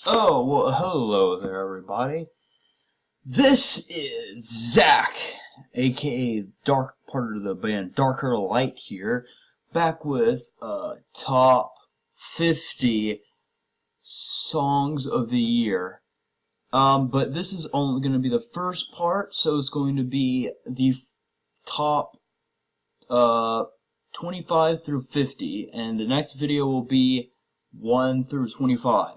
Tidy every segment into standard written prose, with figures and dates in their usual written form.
Oh, well, hello there, everybody. This is Zach, aka Dark part of the band Darker Light here, back with top 50 songs of the year. But this is only going to be the first part, so it's going to be the top 25 through 50, and the next video will be 1 through 25.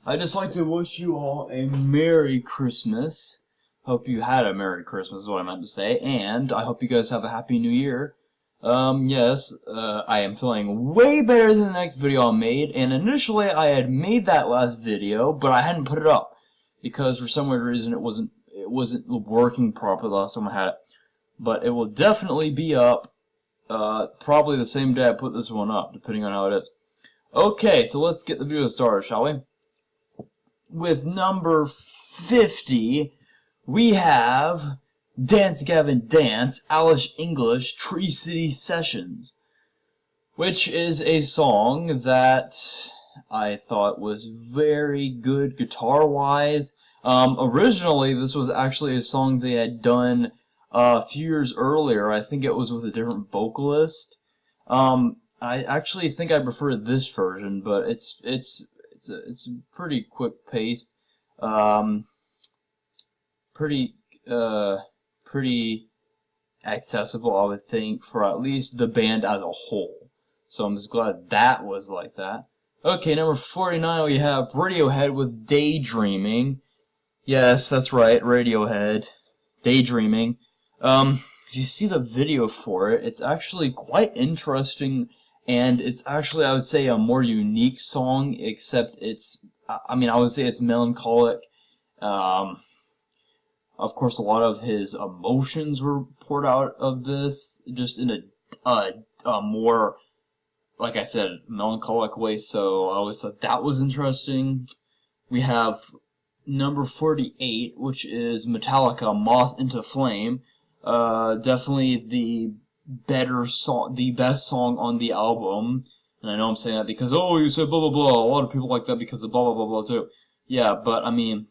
I'd just like to wish you all a Merry Christmas. Hope you had a Merry Christmas is what I meant to say, and I hope you guys have a Happy New Year. Yes, I am feeling way better than the next video I made, and initially I had made that last video, but I hadn't put it up, because for some weird reason it wasn't working properly the last time I had it. But it will definitely be up, probably the same day I put this one up, depending on how it is. Okay, so let's get the video started, shall we? With number 50, we have Dance Gavin Dance, Alice English, Tree City Sessions, which is a song that I thought was very good guitar-wise. Originally, this was actually a song they had done a few years earlier. I think it was with a different vocalist. I actually think I prefer this version, but it's pretty quick paced, pretty accessible, I would think, for at least the band as a whole. So I'm just glad that was like that. Okay, number 49 we have Radiohead with Daydreaming. Yes, that's right, Radiohead, Daydreaming. If you see the video for it, it's actually quite interesting. And it's actually, I would say, a more unique song, except it's, I would say it's melancholic. Of course, a lot of his emotions were poured out of this, just in a more, like I said, melancholic way, so I always thought that was interesting. We have number 48, which is Metallica, Moth into Flame. Definitely the better song, the best song on the album, and I know I'm saying that because, oh, you said blah blah blah, a lot of people like that because of blah blah blah blah too. Yeah, but I mean,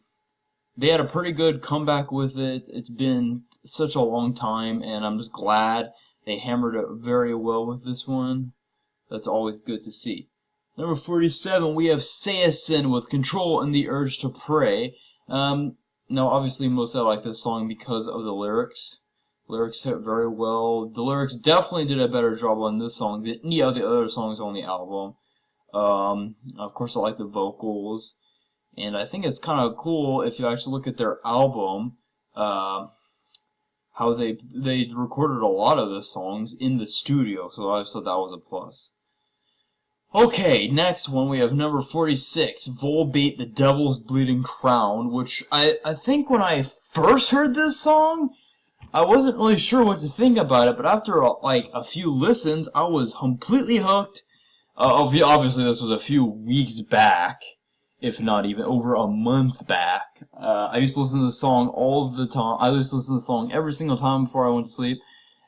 they had a pretty good comeback with it. It's been such a long time, and I'm just glad they hammered it very well with this one. That's always good to see. Number 47, we have Saosin with Control and the Urge to Pray. Now, obviously, mostly I like this song because of the lyrics. Lyrics hit very well. The lyrics definitely did a better job on this song than any of the other songs on the album. Of course, I like the vocals. And I think it's kind of cool if you actually look at their album, how they recorded a lot of the songs in the studio. So I just thought that was a plus. Okay, next one we have number 46, Volbeat, The Devil's Bleeding Crown, which I think when I first heard this song, I wasn't really sure what to think about it, but after like a few listens, I was completely hooked. Obviously, this was a few weeks back, if not even over a month back. I used to listen to the song all the time. I used to listen to the song every single time before I went to sleep.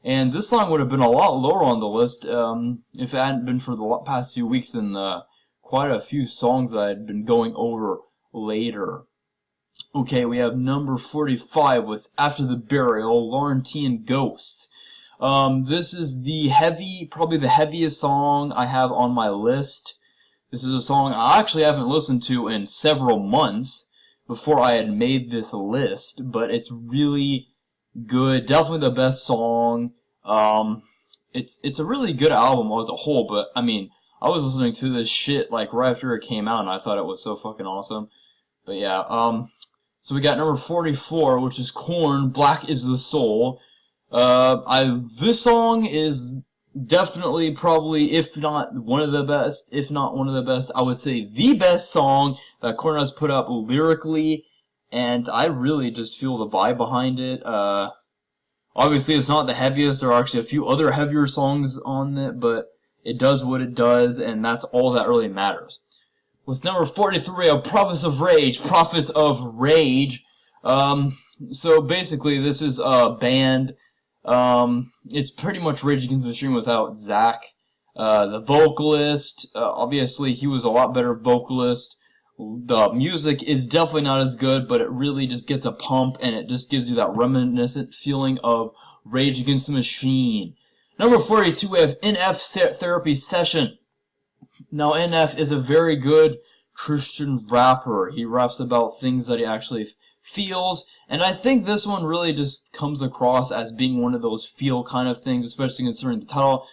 And this song would have been a lot lower on the list if it hadn't been for the past few weeks and quite a few songs that I had been going over later. Okay, we have number 45 with After the Burial, Laurentian Ghosts. This is probably the heaviest song I have on my list. This is a song I actually haven't listened to in several months before I had made this list, but it's really good. Definitely the best song. It's a really good album as a whole, but I mean, I was listening to this shit like right after it came out, and I thought it was so fucking awesome. But yeah, so we got number 44, which is Korn, Black is the Soul. This song is definitely probably, if not one of the best, I would say the best song that Korn has put up lyrically, and I really just feel the vibe behind it. Obviously it's not the heaviest, there are actually a few other heavier songs on it, but it does what it does, and that's all that really matters. With number 43, Prophets of Rage. So basically this is a band, it's pretty much Rage Against the Machine without Zach. The vocalist, obviously he was a lot better vocalist The music is definitely not as good, but it really just gets a pump, and it just gives you that reminiscent feeling of Rage Against the Machine. Number 42, we have NF Therapy Session. Now, NF is a very good Christian rapper. He raps about things that he actually feels, and I think this one really just comes across as being one of those feel kind of things, especially considering the title.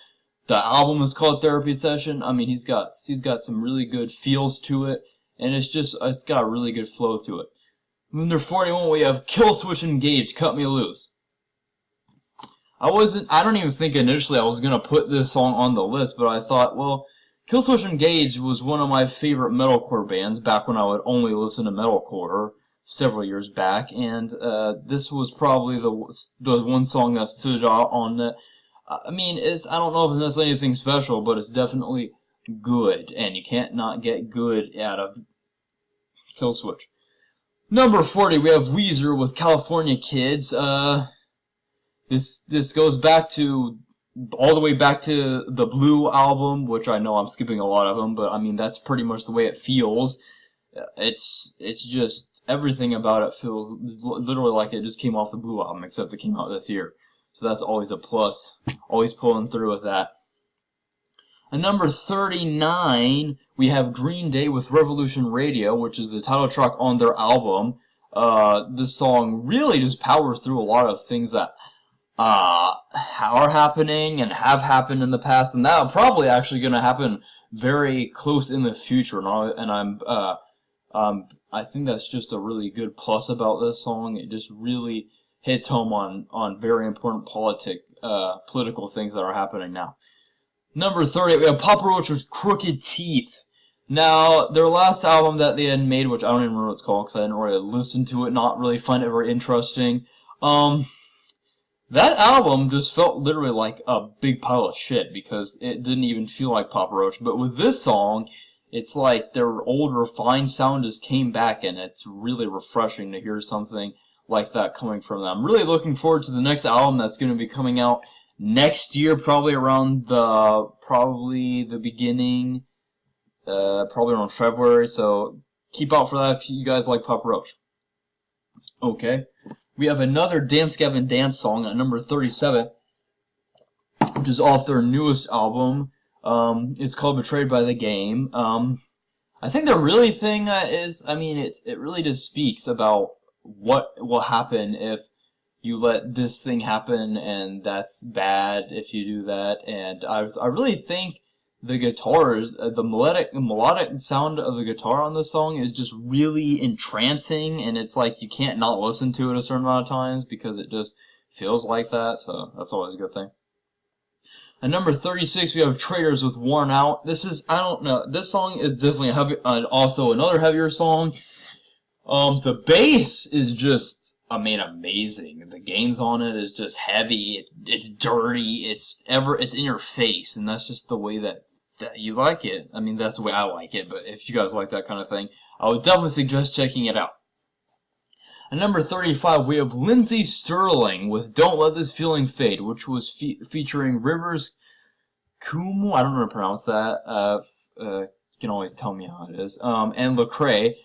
The album is called Therapy Session. I mean, he's got some really good feels to it, and it's got a really good flow to it. Number 41, we have Killswitch Engage, Cut Me Loose. I don't even think initially I was gonna put this song on the list, but I thought, well, Killswitch Engage was one of my favorite metalcore bands back when I would only listen to metalcore several years back, and this was probably the one song that stood out on the. I mean, I don't know if it's necessarily anything special, but it's definitely good, and you can't not get good out of Killswitch. Number 40, we have Weezer with California Kids. This goes back to all the way back to the Blue album, which I know I'm skipping a lot of them, but I mean that's pretty much the way it feels. It's just everything about it feels literally like it just came off the Blue album, except it came out this year. So that's always a plus. Always pulling through with that. At number 39, we have Green Day with Revolution Radio, which is the title track on their album. This song really just powers through a lot of things that are happening and have happened in the past, and that are probably actually going to happen very close in the future. And I think that's just a really good plus about this song. It just really hits home on very important political things that are happening now. Number 30, we have Papa Roach with Crooked Teeth. Now, their last album that they had made, which I don't even remember what it's called because I didn't really listen to it, not really find it very interesting. That album just felt literally like a big pile of shit because it didn't even feel like Papa Roach. But with this song, it's like their old refined sound just came back, and it's really refreshing to hear something like that coming from them. I'm really looking forward to the next album that's going to be coming out next year, probably around the beginning, probably around February. So keep out for that if you guys like Papa Roach. Okay, we have another Dance Gavin Dance song at number 37, which is off their newest album. It's called Betrayed by the Game. I think the really thing is, I mean, it really just speaks about what will happen if you let this thing happen, and that's bad if you do that. And I really think the guitar, the melodic sound of the guitar on this song is just really entrancing, and it's like you can't not listen to it a certain amount of times because it just feels like that. So that's always a good thing. At number 36, we have Traitors with Wornout. This is, I don't know, this song is definitely also another heavier song. The bass is just, I mean, amazing. The gains on it is just heavy. It's dirty. It's in your face, and that's just the way that you like it. I mean, that's the way I like it. But if you guys like that kind of thing, I would definitely suggest checking it out. At number 35, we have Lindsey Sterling with "Don't Let This Feeling Fade," which was featuring Rivers Cuomo. I don't know how to pronounce that. You can always tell me how it is. And Lecrae.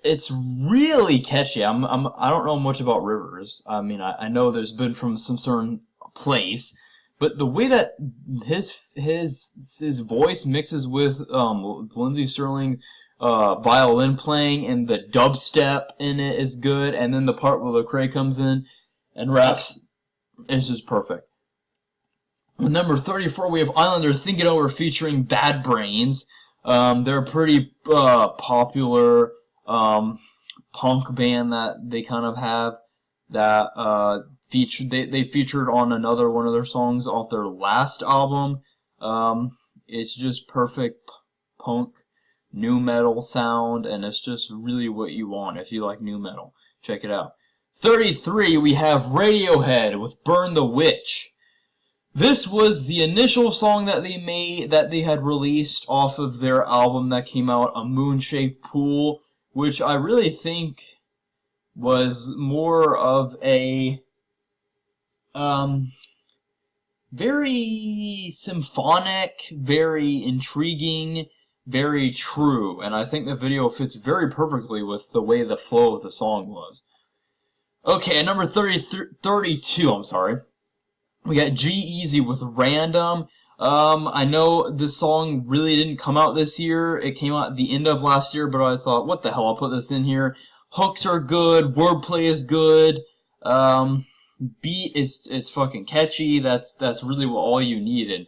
It's really catchy. I don't know much about Rivers. I mean, I know there's been from some certain place, but the way that his voice mixes with Lindsey Sterling's violin playing and the dubstep in it is good, and then the part where Lecrae comes in and raps is just perfect. At number 34, we have Islander Think It Over featuring Bad Brains. They're a pretty popular punk band that they kind of have that they featured on another one of their songs off their last album. It's just perfect punk new metal sound, and it's just really what you want if you like new metal. Check it out. 33, we have Radiohead with Burn the Witch. This was the initial song that they had released off of their album that came out, A Moon-Shaped Pool, which I really think was more of a very symphonic, very intriguing very true, and I think the video fits very perfectly with the way the flow of the song was. Okay, at number 32, I'm sorry, we got G-Eazy with Random. I know this song really didn't come out this year. It came out at the end of last year, but I thought, what the hell, I'll put this in here. Hooks are good, wordplay is good, beat it's fucking catchy. That's really all you need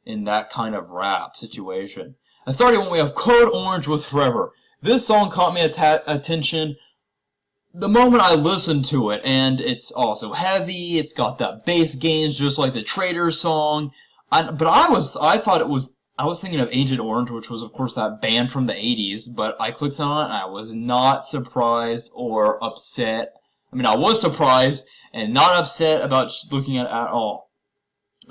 in that kind of rap situation. At 31, we have Code Orange with Forever. This song caught me attention the moment I listened to it, and it's also heavy. It's got that bass gains just like the Traitors song. But I was thinking of Agent Orange, which was of course that band from the 80s, but I clicked on it and I was not surprised or upset. I mean, I was surprised and not upset about looking at it at all.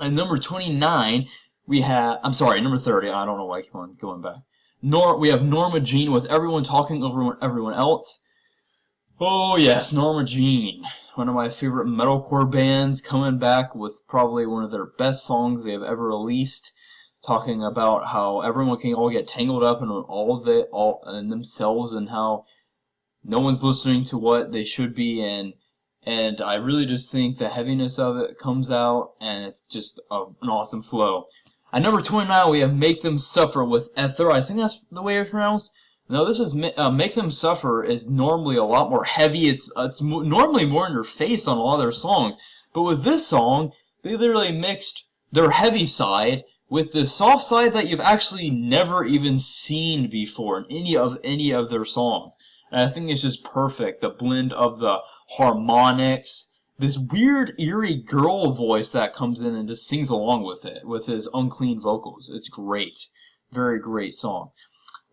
And number 29, we have, I'm sorry, number 30, I don't know why I keep on going back. We have Norma Jean with Everyone Talking Over Everyone Else. Oh yes, Norma Jean, one of my favorite metalcore bands, coming back with probably one of their best songs they have ever released, talking about how everyone can all get tangled up in all in themselves and how no one's listening to what they should be, and I really just think the heaviness of it comes out, and it's just an awesome flow. At number 29, we have Make Them Suffer with Ether. I think that's the way it's pronounced. No, this is Make Them Suffer is normally a lot more heavy. It's normally more in your face on a lot of their songs. But with this song, they literally mixed their heavy side with the soft side that you've actually never even seen before in any of their songs. And I think it's just perfect. The blend of the harmonics, this weird, eerie girl voice that comes in and just sings along with it, with his unclean vocals. It's great. Very great song.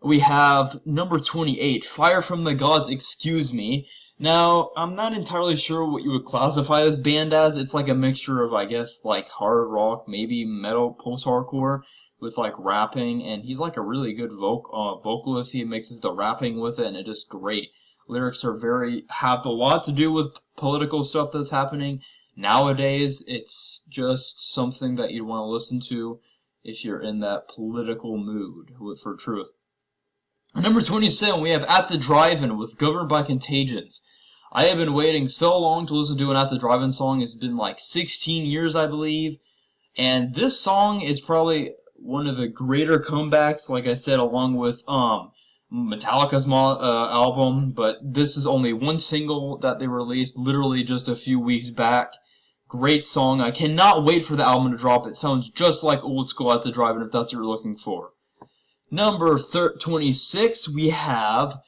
We have number 28, Fire from the Gods, Excuse Me. Now, I'm not entirely sure what you would classify this band as. It's like a mixture of, I guess, like hard rock, maybe metal, post-hardcore, with like rapping, and he's like a really good vocalist. He mixes the rapping with it, and it's just great. Lyrics have a lot to do with political stuff that's happening nowadays. It's just something that you'd want to listen to if you're in that political mood for truth. At number 27, we have At the Drive-In with Governed by Contagions. I have been waiting so long to listen to an At the Drive-In song. It's been like 16 years, I believe. And this song is probably one of the greater comebacks, like I said, along with Metallica's album. But this is only one single that they released literally just a few weeks back. Great song. I cannot wait for the album to drop. It sounds just like old school At the Drive-In if that's what you're looking for. Number 26, we have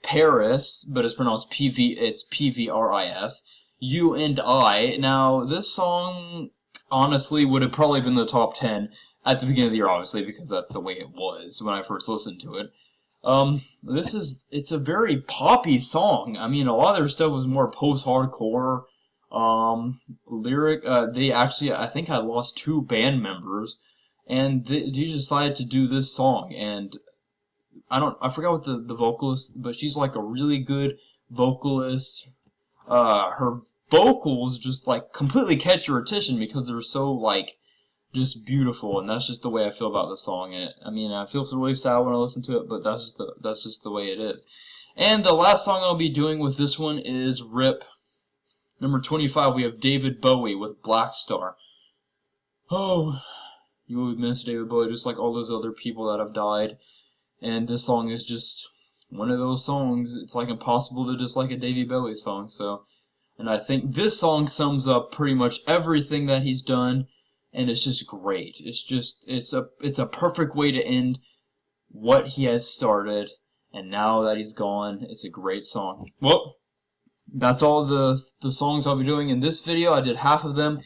Paris, but it's pronounced it's P-V-R-I-S, You and I. Now, this song, honestly, would have probably been the top 10 at the beginning of the year, obviously, because that's the way it was when I first listened to it. It's a very poppy song. I mean, a lot of their stuff was more post-hardcore, I think I lost 2 band members, and they decided to do this song, and I forgot what the vocalist, but she's like a really good vocalist. Her vocals just like completely catch your attention because they're so like just beautiful, and that's just the way I feel about the song. I mean, I feel really sad when I listen to it, but that's just the way it is. And the last song I'll be doing with this one is RIP. Number 25, we have David Bowie with Black Star. Oh, you would miss David Bowie just like all those other people that have died. And this song is just one of those songs. It's like impossible to dislike a David Bowie song. And I think this song sums up pretty much everything that he's done, and it's just great. It's a perfect way to end what he has started, and now that he's gone, it's a great song. Well, that's all the songs I'll be doing in this video. I did half of them.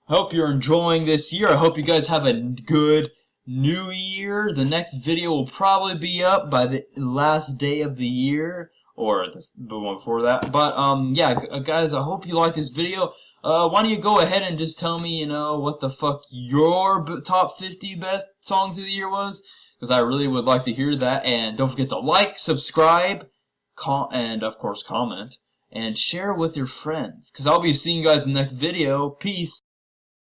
I hope you're enjoying this year. I hope you guys have a good New Year. The next video will probably be up by the last day of the year, or the one before that. But yeah, guys, I hope you like this video. Why don't you go ahead and just tell me, what the fuck your top 50 best songs of the year was, because I really would like to hear that. And don't forget to like, subscribe, and of course comment, and share with your friends, because I'll be seeing you guys in the next video. Peace.